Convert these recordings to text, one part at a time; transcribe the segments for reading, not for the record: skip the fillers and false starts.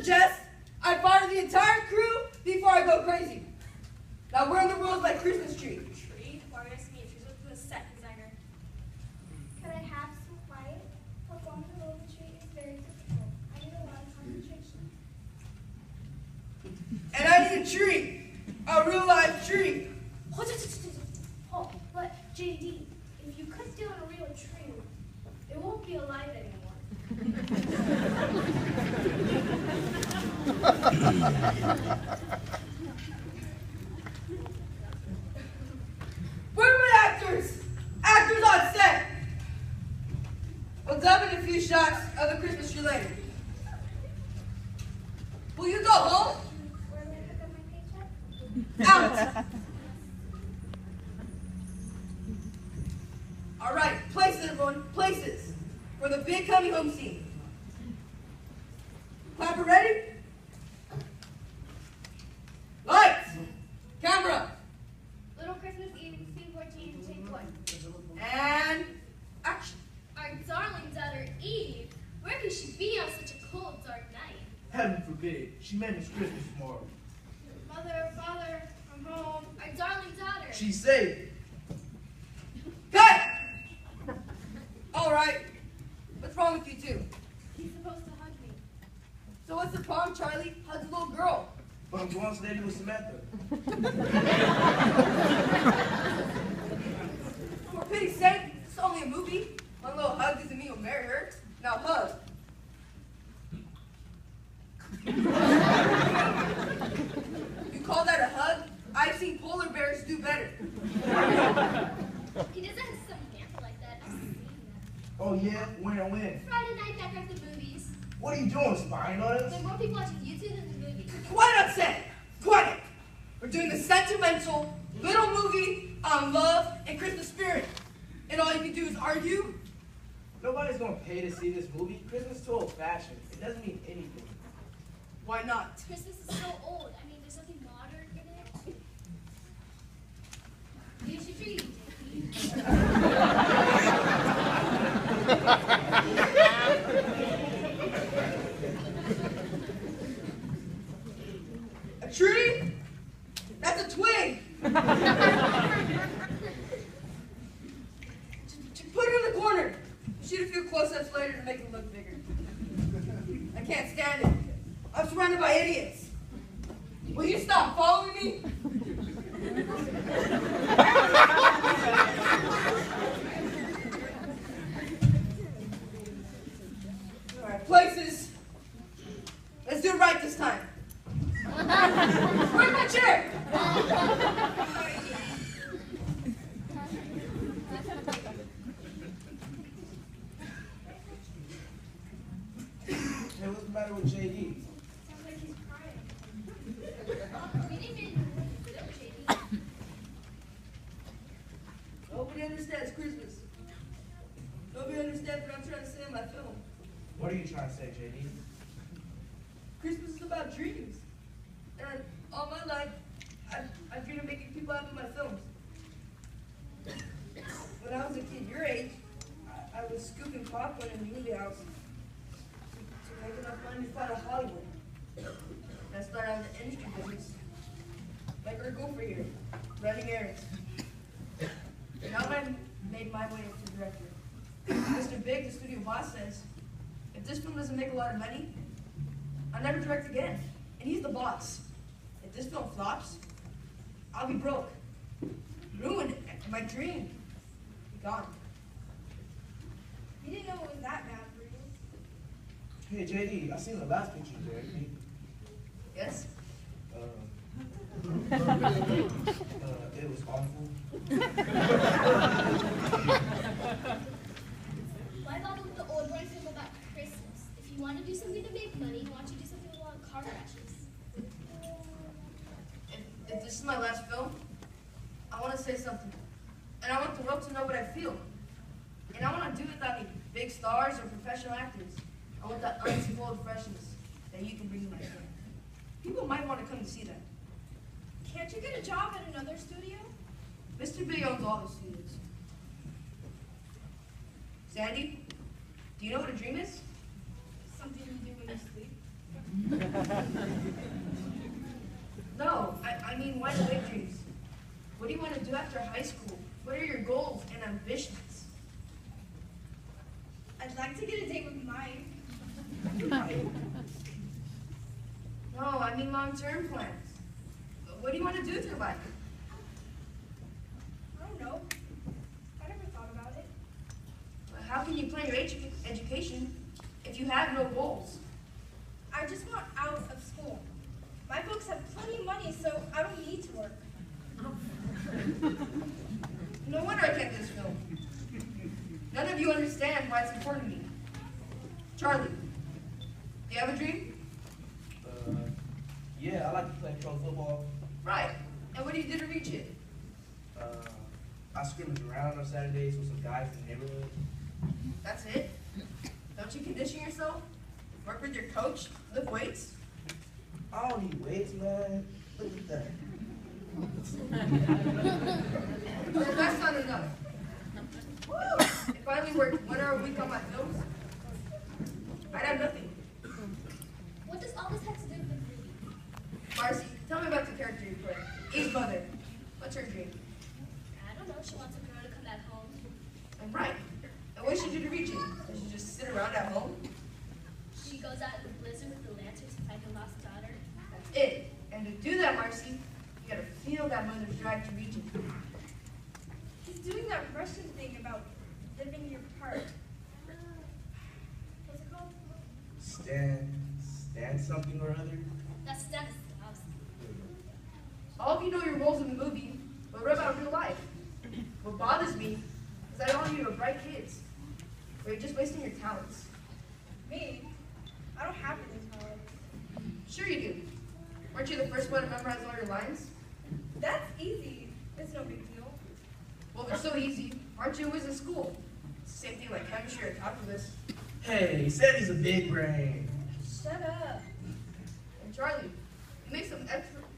suggest I fire the entire crew before I go crazy. Now, where in the world is my Christmas tree? Tree? Why are you asking me? She's looking for the set designer. Could I have some quiet? Performing below the tree is very difficult. I need a lot of concentration. And I need a tree. A real life tree. Oh, but JD, if you cut down a real tree, it won't be alive anymore. Where are my actors? Actors on set. We'll dub in a few shots of the Christmas tree later. Will you go home? Where will I pick up my paycheck? Out. All right, places, everyone, places for the big coming home scene. Clapper ready? Lights, camera, Little Christmas Eve, scene 14, take 1. and action. Our darling daughter Eve. Where could she be on such a cold, dark night? Heaven forbid. She meant it's Christmas tomorrow. Mother, father, I'm home. Our darling daughter. She's safe. Cut! All right, what's wrong with you two? He's supposed to hug me. So what's the problem, Charlie? Hug the little girl. But I'm going steady with Samantha. For pity's sake, it's only a movie. One little hug doesn't mean you'll marry her. Now hug. You call that a hug? I've seen polar bears do better. He doesn't have some hands like that. I've seen that. Oh yeah? When? Friday night back at the movies. What are you doing, spying on us? There are more people watching YouTube than the movies. Quiet on set. Quiet. We're doing a sentimental little movie on love and Christmas spirit. And all you can do is argue? Nobody's gonna pay to see this movie. Christmas is too old-fashioned. It doesn't mean anything. Why not? Christmas is so old. I mean, there's nothing modern in it. Here's your tree. A tree? That's a twig. Just put it in the corner. Shoot a few close-ups later to make it look bigger. I can't stand it. I'm surrounded by idiots. Will you stop following me? All right, places. Let's do it right this time. Where's my chair? Hey, what's the matter with JD? Sounds like he's crying. We didn't even know JD. Nobody understands Christmas. Nobody understands what I'm trying to say in my film. What are you trying to say, JD? Christmas is about dreams. And all my life, I've dreamed of making people happy in my films. When I was a kid your age, I was scooping popcorn in the movie house to make enough money to fly to Hollywood. And I started out in the industry business, like our gopher here, running errands. And now I've made my way into director. Mr. Big, the studio boss, says, if this film doesn't make a lot of money, I'll never direct again. And he's the boss. If this film flops, I'll be broke. Ruined. And my dream be gone. You didn't know it was that bad for you. Hey, JD, I seen the last picture you directed. Yes? It was awful. Why bother with the old boy film about Christmas? If you want to do something to make money, why don't you do something along car crashes? If this is my last film, I want to say something. And I want the world to know what I feel. And I want to do it without any big stars or professional actors. I want that unspoiled freshness that you can bring to my film. People might want to come to see that. Can't you get a job at another studio? Mr. Big owns all the studios. Sandy, do you know what a dream is? Something you do when you sleep. wide awake dreams. What do you want to do after high school? What are your goals and ambitions? I'd like to get a date with Mike. No, I mean long-term plans. What do you want to do with your life? I don't know. I never thought about it. How can you plan your education if you have no goals? I just want out of school. My folks have plenty of money, so I don't need to work. No wonder I kept this film. None of you understand why it's important to me. Charlie, do you have a dream? Yeah, I like to play pro football. Right. And what do you do to reach it? I scrimmage around on Saturdays with some guys in the neighborhood. That's it? Don't you condition yourself? Work with your coach? Lift weights? I don't need weights, man. Look at that. Well, that's not enough. If I only worked 1 hour a week on my films, I'd have nothing. What does all this have to do with the movie? Marcy, tell me about the character you play. Eve's mother. What's her dream? I don't know. She wants a girl to come back home. I'm right. And what should you do to reach it? Does she just sit around at home? She goes out in the blizzard with the lantern to find her lost daughter. That's it. And to do that, Marcy, you gotta feel that mother's drive to reach it. He's doing that Russian thing about living your part. What's it called? Stand something or other. That's Stanislavski. All of you know your roles in the movie, but what about real life? What bothers me is that all of you are bright kids, but you're just wasting your talents. Me? I don't have any talent. Sure you do. Weren't you the first one to memorize all your lines? That's easy. It's no big deal. Well, they're so easy. Aren't you always in school? It's the same thing like chemistry or calculus. Hey, he said he's a big brain. Shut up. And Charlie, you make some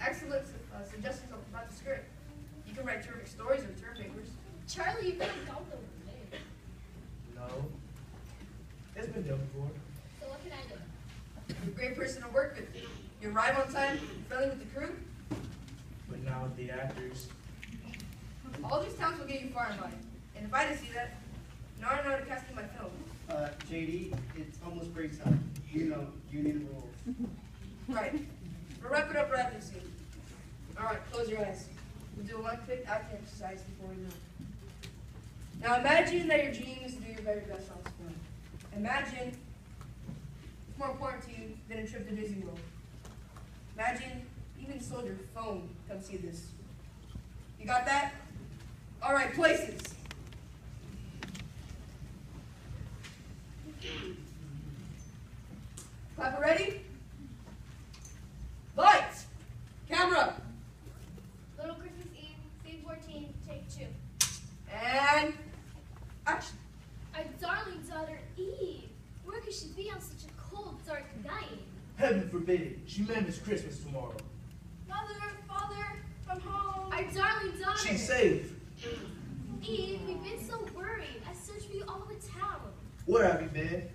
excellent suggestions about the script. You can write terrific stories or term papers. Charlie, you really don't know the name. No. It's been done before. So what can I do? You're a great person to work with. You arrive on time, you're friendly with the crew. But not with the actors. All these talents will get you far in life. And if I didn't see that, now I know how to cast in my film. JD, it's almost break time. You know, you need a role. Right. We'll wrap it up rather soon. All right, close your eyes. We'll do one quick acting exercise before we move. Now imagine that your dream is to do your very best on screen. Imagine it's more important to you than a trip to Disney World. Imagine you even sold your phone to come see this. You got that? All right, places. Clap ready? Lights! Camera! Little Christmas Eve, scene 14, take 2. And action. Our darling daughter Eve. Where could she be on such a cold, dark night? Heaven forbid. She meant it's Christmas tomorrow. Mother, father, I'm home. Our darling daughter. She's safe. Eve, we've been so worried. I searched for you all over town. Where have you been?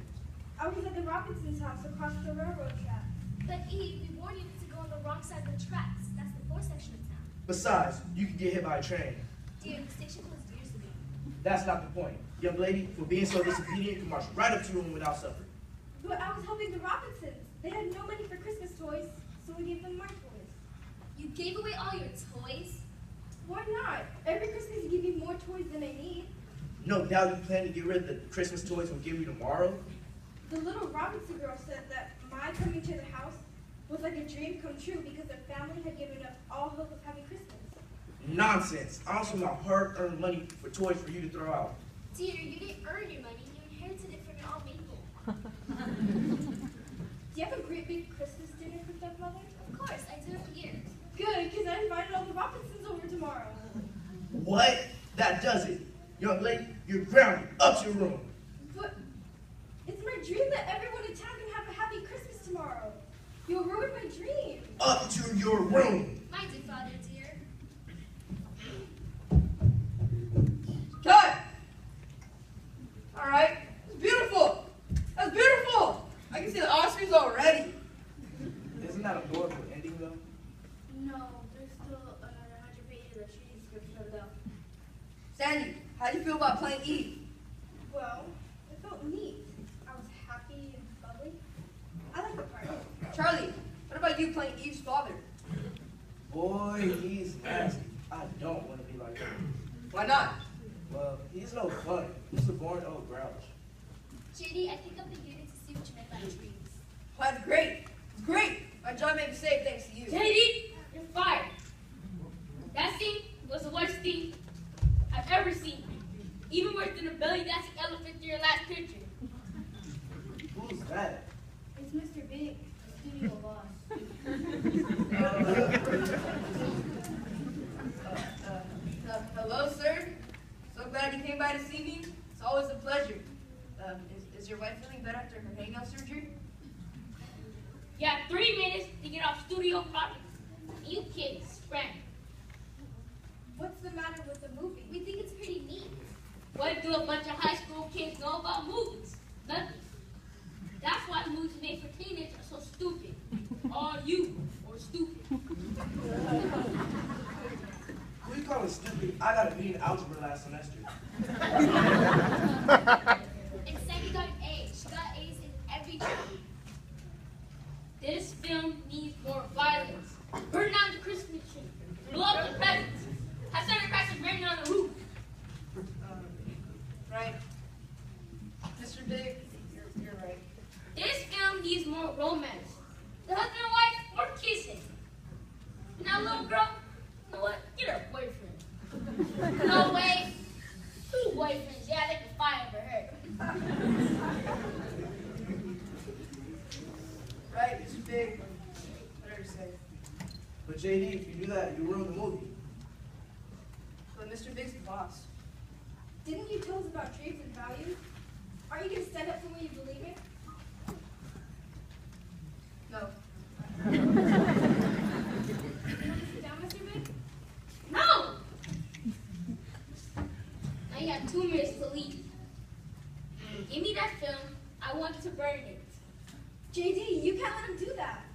I was at the Robinsons' house across the railroad track. But Eve, we warned you to go on the wrong side of the tracks. That's the poor section of town. Besides, you can get hit by a train. Dear, the station closed years ago. That's not the point. Young lady, for being so disobedient, you can march right up to your room without supper. But I was helping the Robinsons. They had no money for Christmas toys, so we gave them my toys. You gave away all your toys? Why not? Every Christmas you give me more toys than I need. No doubt you plan to get rid of the Christmas toys we'll give you tomorrow. The little Robinson girl said that my coming to the house was like a dream come true because their family had given up all hope of having Christmas. Nonsense. I also want hard-earned money for toys for you to throw out. Dear, you didn't earn your money. You inherited it from your Aunt Mabel. Do you have a great big Christmas dinner cooked up, Mother? Of course, I do every year. Good, because I invited all the Robinsons over tomorrow. What? That does it. Young lady, you're grounded. Up to your room. But it's my dream that everyone in town can have a happy Christmas tomorrow. You'll ruin my dream. Up to your room. Mind you, Father, dear. Cut! All right. It's beautiful. That's beautiful. I can see the Oscars already. Isn't that a horrible ending, though? No, there's still Sandy, how do you feel about playing Eve? Well, it felt neat. I was happy and bubbly. I like the part. Charlie, what about you playing Eve's father? Boy, he's nasty. I don't want to be like him. Why not? Well, he's no fun. He's a born old grouch. JD, I picked up the unit to see what you meant by dreams. Well, that's great. It's great. My job may be saved thanks to you. JD, you're fired. That scene was the worst thing I've ever seen. Even worse than the belly dancing elephant in your last picture. Who's that? It's Mr. Big, the studio boss. Hello, sir. So glad you came by to see me. It's always a pleasure. Is your wife feeling better after her hang up surgery? You have 3 minutes to get off studio property. You kids sprang. What's the matter with the movie? We think it's pretty neat. What do a bunch of high school kids know about movies? Nothing. That's why the movies made for teenagers are so stupid. All you are stupid. Who you calling stupid? I got a B in algebra last semester. And Sandy got an A. She got A's in every term. This film needs more violence. Burn down the Christmas tree. Blow up the presents. Have Santa Crashers raining on the roof. Right. Mr. Big, you're right. This film needs more romance. The husband and wife were kissing. And that little girl, you know what? Get her a boyfriend. No way. 2 boyfriends. Yeah, they can fight over her. Right, Mr. Big. Whatever you say. But JD, if you do that, you ruin the movie. But Mr. Big's the boss. Didn't you tell us about dreams and values? Are you going to stand up for what you believe in? No. You want to sit down, Mr. Big? No! Now you have 2 minutes to leave. Give me that film. I want to burn it. JD, you can't let him do that.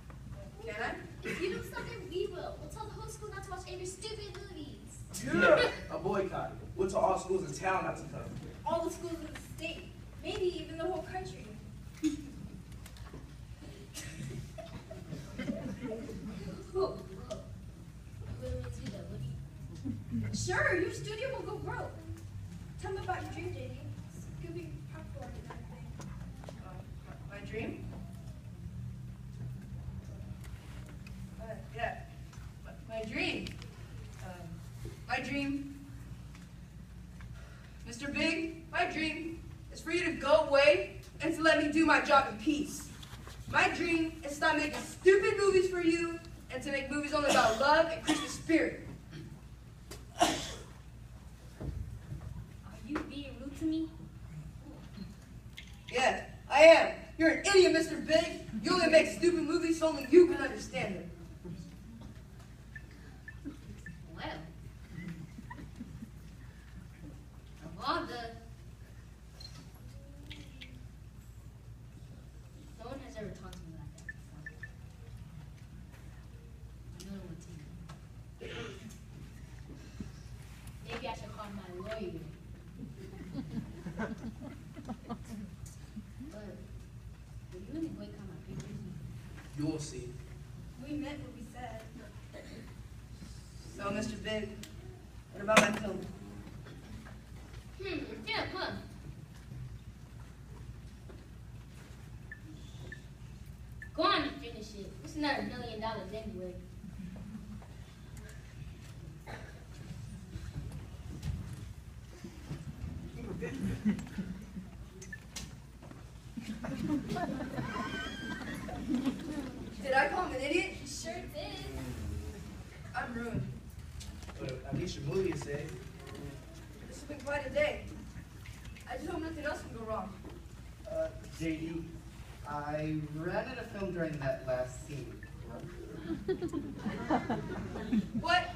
Can I? If you don't stop it, we will. We'll tell the whole school not to watch any of your stupid movies. Yeah, a boycott. We'll tell all schools in town not to come. All the schools in the state, maybe even the whole country. Whoa. Wait, do that, Woody. Sure, your studio will go broke. Tell me about your dream, JD. Scooping popcorn and everything. My dream? Yeah. My dream. My dream. Mr. Big, my dream is for you to go away and to let me do my job in peace. My dream is to stop making stupid movies for you and to make movies only about love and Christmas spirit. Are you being rude to me? Yeah, I am. You're an idiot, Mr. Big. You only make stupid movies so only you can understand them. Well. Of all the... No one has ever talked to me like that before. No one to me. Maybe I should call my lawyer. But will you really boycott my papers? You'll see. We meant what we said. So, Mr. Big, what about my film? Yeah, huh? Go on and finish it. It's not $1 million anyway. Did I call him an idiot? You sure did. I'm ruined. But at least your movie is saved. This has been quite a day. I just hope nothing else can go wrong. JD, I ran out of film during that last scene. What?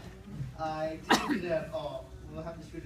I didn't do that at all. We'll have to shoot it